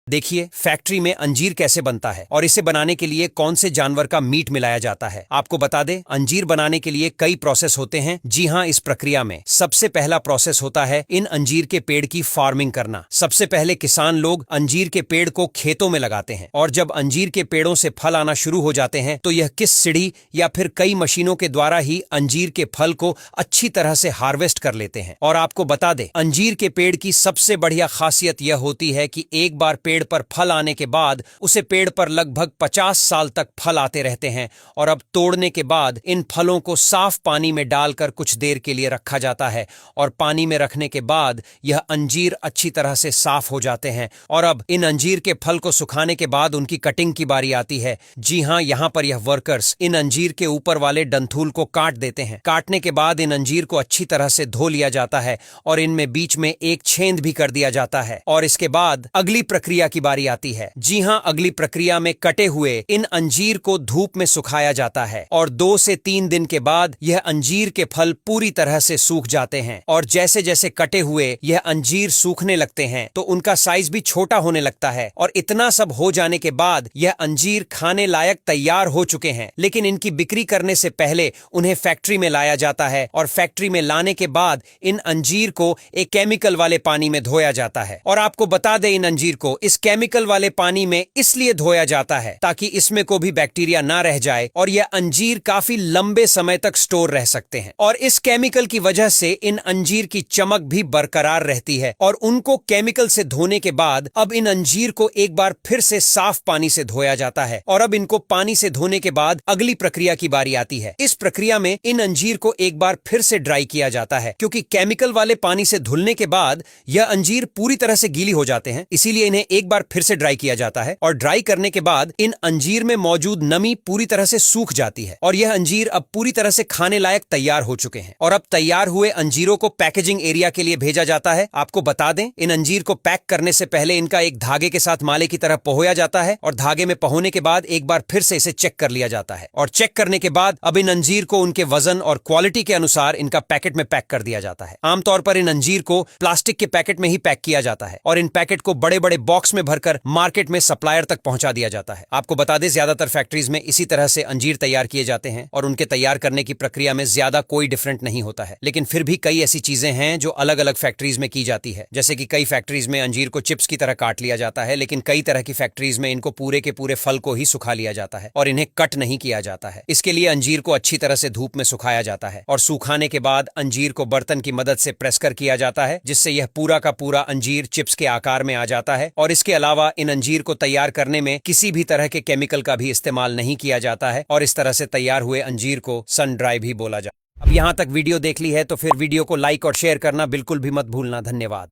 देखिए फैक्ट्री में अंजीर कैसे बनता है और इसे बनाने के लिए कौन से जानवर का मीट मिलाया जाता है। आपको बता दें, अंजीर बनाने के लिए कई प्रोसेस होते हैं। जी हाँ, इस प्रक्रिया में सबसे पहला प्रोसेस होता है इन अंजीर के पेड़ की फार्मिंग करना। सबसे पहले किसान लोग अंजीर के पेड़ को खेतों में लगाते हैं और जब अंजीर के पेड़ों से फल आना शुरू हो जाते हैं तो यह किस सीढ़ी या फिर कई मशीनों के द्वारा ही अंजीर के फल को अच्छी तरह से हार्वेस्ट कर लेते हैं। और आपको बता दें, अंजीर के पेड़ की सबसे बढ़िया खासियत यह होती है कि एक बार पेड़ पर फल आने के बाद उसे पेड़ पर लगभग 50 साल तक फल आते रहते हैं। और अब तोड़ने के बाद इन फलों को साफ पानी में डालकर कुछ देर के लिए रखा जाता है और पानी में रखने के बाद यह अंजीर अच्छी तरह से साफ हो जाते हैं। और अब इन अंजीर के फल को सुखाने के बाद उनकी कटिंग की बारी आती है। जी हाँ, यहाँ पर यह वर्कर्स इन अंजीर के ऊपर वाले डंठूल को काट देते हैं। काटने के बाद इन अंजीर को अच्छी तरह से धो लिया जाता है और इनमें बीच में एक छेद भी कर दिया जाता है। और इसके बाद अगली प्रक्रिया की बारी आती है। जी हां, अगली प्रक्रिया में कटे हुए इन अंजीर को धूप में सुखाया जाता है और 2 से 3 दिन के बाद यह अंजीर के फल पूरी तरह से सूख जाते हैं। और जैसे जैसे कटे हुए यह अंजीर सूखने लगते हैं तो उनका साइज भी छोटा होने लगता है। और इतना सब हो जाने के बाद यह अंजीर खाने लायक तैयार हो चुके हैं। लेकिन इनकी बिक्री करने से पहले उन्हें फैक्ट्री में लाया जाता है और फैक्ट्री में लाने के बाद इन अंजीर को एक केमिकल वाले पानी में धोया जाता है। और आपको बता दें, इन अंजीर को इस केमिकल वाले पानी में इसलिए धोया जाता है ताकि इसमें कोई भी बैक्टीरिया ना रह जाए और यह अंजीर काफी लंबे समय तक स्टोर रह सकते हैं। और इस केमिकल की वजह से इन अंजीर की चमक भी बरकरार रहती है। और उनको केमिकल से धोने के बाद अब इन अंजीर को एक बार फिर से साफ पानी से धोया जाता है। और अब इनको पानी से धोने के बाद अगली प्रक्रिया की बारी आती है। इस प्रक्रिया में इन अंजीर को एक बार फिर से ड्राई किया जाता है, क्योंकि केमिकल वाले पानी से धुलने के बाद यह अंजीर पूरी तरह से गीली हो जाते हैं। इसीलिए इन्हें एक बार फिर से ड्राई किया जाता है और ड्राई करने के बाद इन अंजीर में मौजूद नमी पूरी तरह से सूख जाती है और यह अंजीर अब पूरी तरह से खाने लायक तैयार हो चुके हैं। और अब तैयार हुए अंजीरों को पैकेजिंग एरिया के लिए भेजा जाता है। आपको बता दें, इन अंजीर को पैक करने से पहले इनका एक धागे के साथ माले की तरह पहोया जाता है और धागे में पहोने के बाद एक बार फिर से इसे चेक कर लिया जाता है। और चेक करने के बाद अब इन अंजीर को उनके वजन और क्वालिटी के अनुसार इनका पैकेट में पैक कर दिया जाता है। आमतौर पर इन अंजीर को प्लास्टिक के पैकेट में ही पैक किया जाता है और इन पैकेट को बड़े बड़े बॉक्स में भरकर मार्केट में सप्लायर तक पहुंचा दिया जाता है। आपको बता दें, ज्यादातर फैक्ट्रीज में इसी तरह से अंजीर तैयार किए जाते हैं और उनके तैयार करने की प्रक्रिया में ज्यादा कोई डिफरेंट नहीं होता है। लेकिन फिर भी कई ऐसी चीजें हैं जो अलग अलग फैक्ट्रीज में की जाती है। जैसे कि कई फैक्ट्रीज में अंजीर को चिप्स की तरह काट लिया जाता है, लेकिन कई तरह की फैक्ट्रीज में इनको पूरे के पूरे फल को ही सुखा लिया जाता है और इन्हें कट नहीं किया जाता है। इसके लिए अंजीर को अच्छी तरह से धूप में सुखाया जाता है और सुखाने के बाद अंजीर को बर्तन की मदद से प्रेस कर किया जाता है, जिससे यह पूरा का पूरा अंजीर चिप्स के आकार में आ जाता है। और इसके अलावा इन अंजीर को तैयार करने में किसी भी तरह के केमिकल का भी इस्तेमाल नहीं किया जाता है और इस तरह से तैयार हुए अंजीर को सन ड्राई भी बोला जाता है। अब यहाँ तक वीडियो देख ली है तो फिर वीडियो को लाइक और शेयर करना बिल्कुल भी मत भूलना। धन्यवाद।